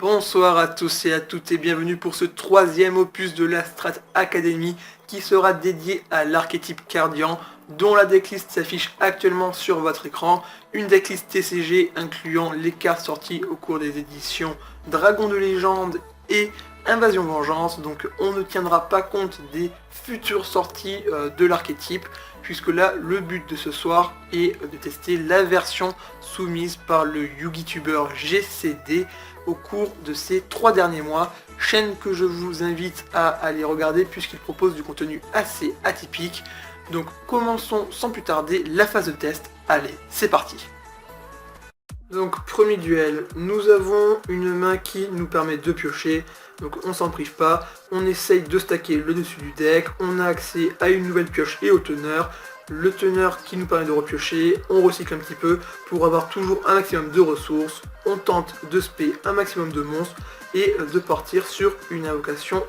Bonsoir à tous et à toutes et bienvenue pour ce troisième opus de la Strat Academy qui sera dédié à l'archétype Cardian dont la decklist s'affiche actuellement sur votre écran. Une decklist TCG incluant les cartes sorties au cours des éditions Dragon de Légende et Invasion Vengeance, donc on ne tiendra pas compte des futures sorties de l'archétype, puisque là le but de ce soir est de tester la version soumise par le YouTuber GCD au cours de ces 3 derniers mois, chaîne que je vous invite à aller regarder puisqu'il propose du contenu assez atypique. Donc commençons sans plus tarder la phase de test, allez c'est parti. Donc premier duel, nous avons une main qui nous permet de piocher, donc on s'en prive pas, on essaye de stacker le dessus du deck, on a accès à une nouvelle pioche et au teneur, le teneur qui nous permet de repiocher, on recycle un petit peu pour avoir toujours un maximum de ressources, on tente de spé un maximum de monstres et de partir sur une invocation.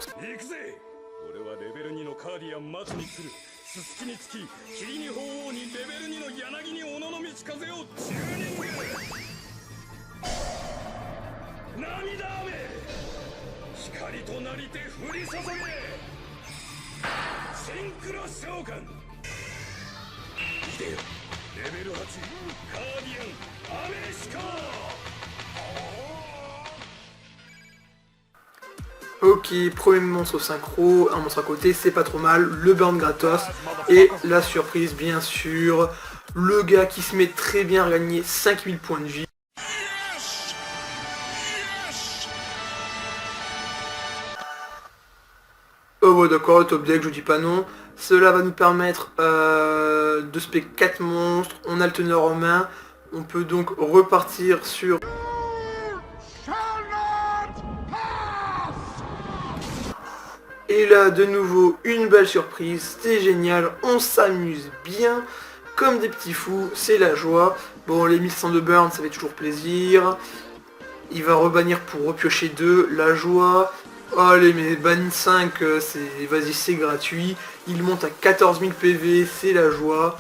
Ok, premier monstre synchro, un monstre à côté, c'est pas trop mal, le burn gratos, et la surprise bien sûr, le gars qui se met très bien à gagner 5000 points de vie. Oh ouais d'accord, le top deck, je dis pas non. Cela va nous permettre de spec 4 monstres, on a le teneur en main, on peut donc repartir sur... Et là de nouveau une belle surprise, c'est génial, on s'amuse bien, comme des petits fous, c'est la joie. Bon les 1100 de burn ça fait toujours plaisir. Il va rebannir pour repiocher 2, la joie. Oh, allez mais ban 5, vas-y c'est gratuit. Il monte à 14 000 PV, c'est la joie.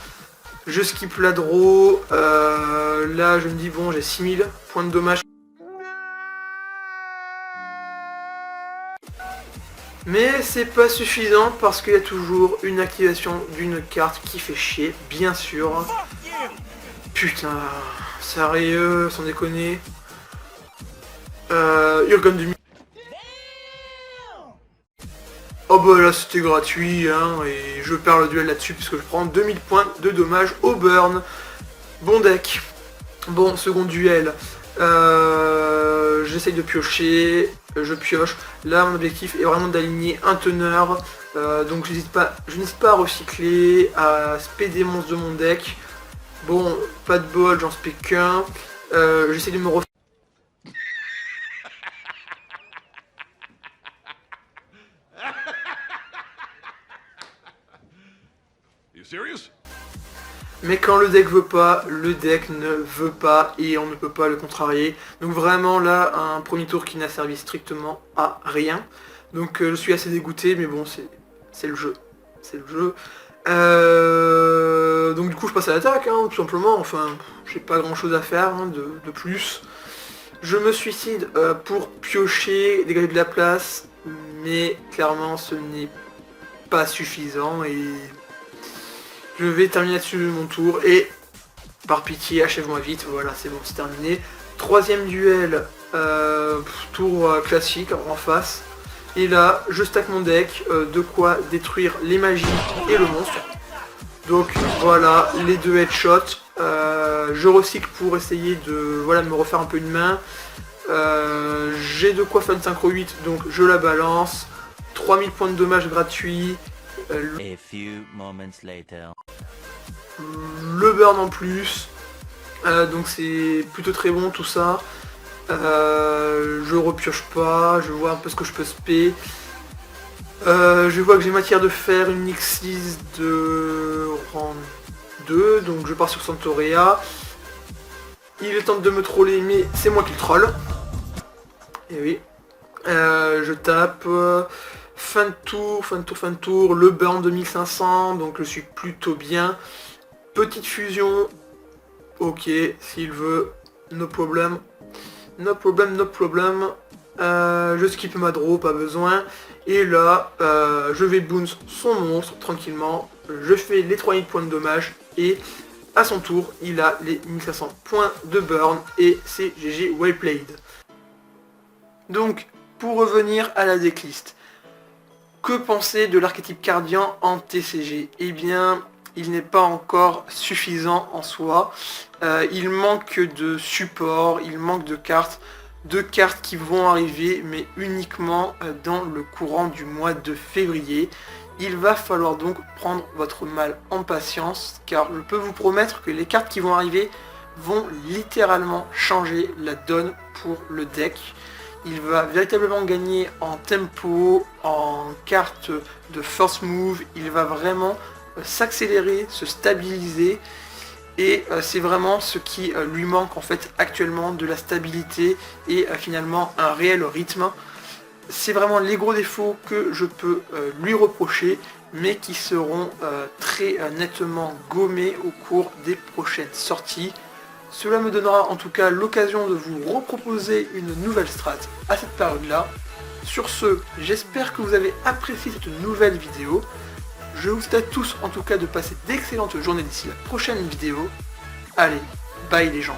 Je skip la draw. Là je me dis bon j'ai 6000 points de dommage. Mais c'est pas suffisant parce qu'il y a toujours une activation d'une carte qui fait chier, bien sûr. Putain, sérieux, sans déconner. Urgon du... Oh bah là c'était gratuit hein, et je perds le duel là-dessus puisque je prends 2000 points de dommage au burn. Bon deck. Bon second duel. J'essaye de piocher, je pioche. Là mon objectif est vraiment d'aligner un teneur. Donc je n'hésite pas à recycler, à spé des monstres de mon deck. Bon, pas de bol, j'en spé qu'un. J'essaie de me refaire. Mais quand le deck veut pas, le deck ne veut pas et on ne peut pas le contrarier. Donc vraiment là, un premier tour qui n'a servi strictement à rien. Donc je suis assez dégoûté, mais bon, c'est le jeu. C'est le jeu. Donc du coup je passe à l'attaque, hein, tout simplement. Enfin, j'ai pas grand chose à faire hein, de plus. Je me suicide pour piocher, dégager de la place, mais clairement ce n'est pas suffisant et... Je vais terminer là-dessus mon tour et par pitié achève-moi vite, voilà c'est bon c'est terminé. Troisième duel, tour classique en face. Et là je stack mon deck, de quoi détruire les magies et le monstre. Donc voilà les deux headshots. Je recycle pour essayer de voilà, me refaire un peu une main. J'ai de quoi faire une synchro 8 donc je la balance. 3000 points de dommage gratuits. A few moments later. Le burn en plus, donc c'est plutôt très bon tout ça. Je repioche pas, je vois un peu ce que je peux spé. Je vois que j'ai matière de faire une X6 de rang 2, donc je pars sur Santorea. Il tente de me troller mais c'est moi qui le troll. Et oui. Je tape. Fin de tour, le burn de 1500, donc je suis plutôt bien. Petite fusion, ok, s'il veut, no problem. No problem, no problem. Je skip ma draw, pas besoin. Et là, je vais bounce son monstre tranquillement. Je fais les 3000 points de dommage. Et à son tour, il a les 1500 points de burn. Et c'est GG well played. Donc, pour revenir à la decklist. Que penser de l'archétype Cardian en TCG? Eh bien, il n'est pas encore suffisant en soi. Il manque de support, il manque de cartes qui vont arriver, mais uniquement dans le courant du mois de février. Il va falloir donc prendre votre mal en patience, car je peux vous promettre que les cartes qui vont arriver vont littéralement changer la donne pour le deck. Il va véritablement gagner en tempo, en carte de first move, il va vraiment s'accélérer, se stabiliser, et c'est vraiment ce qui lui manque en fait actuellement, de la stabilité et finalement un réel rythme. C'est vraiment les gros défauts que je peux lui reprocher, mais qui seront très nettement gommés au cours des prochaines sorties. Cela me donnera en tout cas l'occasion de vous reproposer une nouvelle strat à cette période-là. Sur ce, j'espère que vous avez apprécié cette nouvelle vidéo. Je vous souhaite à tous en tout cas de passer d'excellentes journées d'ici la prochaine vidéo. Allez, bye les gens.